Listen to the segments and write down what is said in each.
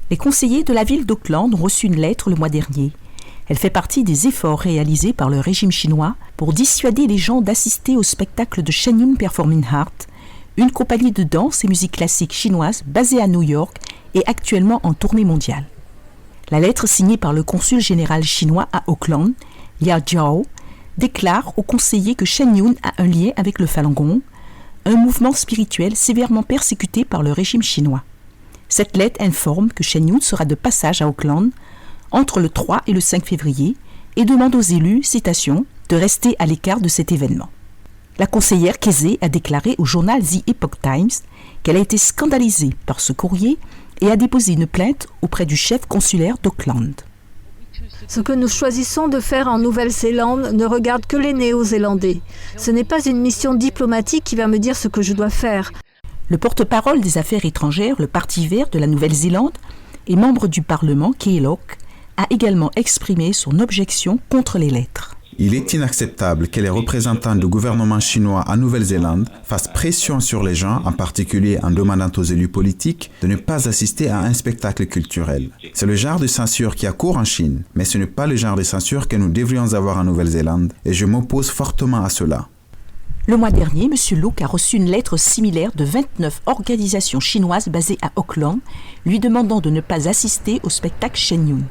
Les conseillers de la ville d'Auckland ont reçu une lettre le mois dernier. Elle fait partie des efforts réalisés par le régime chinois pour dissuader les gens d'assister au spectacle de Shen Yun Performing Arts, une compagnie de danse et musique classique chinoise basée à New York et actuellement en tournée mondiale. La lettre signée par le consul général chinois à Auckland, Liao Jiao, déclare aux conseillers que Shen Yun a un lien avec le Falun Gong, un mouvement spirituel sévèrement persécuté par le régime chinois. Cette lettre informe que Shen Yun sera de passage à Auckland entre le 3 et le 5 février et demande aux élus, citation, de rester à l'écart de cet événement. La conseillère Keze a déclaré au journal The Epoch Times qu'elle a été scandalisée par ce courrier et a déposé une plainte auprès du chef consulaire d'Auckland. Ce que nous choisissons de faire en Nouvelle-Zélande ne regarde que les Néo-Zélandais. Ce n'est pas une mission diplomatique qui va me dire ce que je dois faire. Le porte-parole des Affaires étrangères, le Parti vert de la Nouvelle-Zélande et membre du Parlement, Kay Locke, a également exprimé son objection contre les lettres. Il est inacceptable que les représentants du gouvernement chinois en Nouvelle-Zélande fassent pression sur les gens, en particulier en demandant aux élus politiques de ne pas assister à un spectacle culturel. C'est le genre de censure qui a cours en Chine, mais ce n'est pas le genre de censure que nous devrions avoir en Nouvelle-Zélande, et je m'oppose fortement à cela. Le mois dernier, M. Luke a reçu une lettre similaire de 29 organisations chinoises basées à Auckland, lui demandant de ne pas assister au spectacle Shen Yun.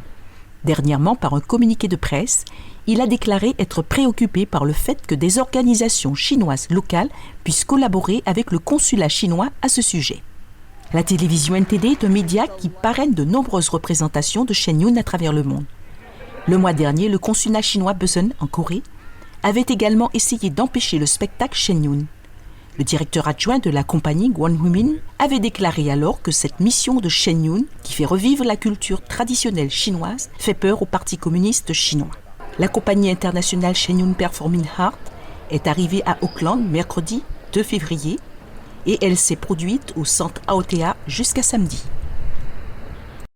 Dernièrement, par un communiqué de presse, il a déclaré être préoccupé par le fait que des organisations chinoises locales puissent collaborer avec le consulat chinois à ce sujet. La télévision NTD est un média qui parraine de nombreuses représentations de Shen Yun à travers le monde. Le mois dernier, le consulat chinois Busan, en Corée, avait également essayé d'empêcher le spectacle Shen Yun. Le directeur adjoint de la compagnie Guan Huimin avait déclaré alors que cette mission de Shen Yun, qui fait revivre la culture traditionnelle chinoise, fait peur au Parti communiste chinois. La compagnie internationale Shen Yun Performing Arts est arrivée à Auckland mercredi 2 février et elle s'est produite au centre Aotea jusqu'à samedi.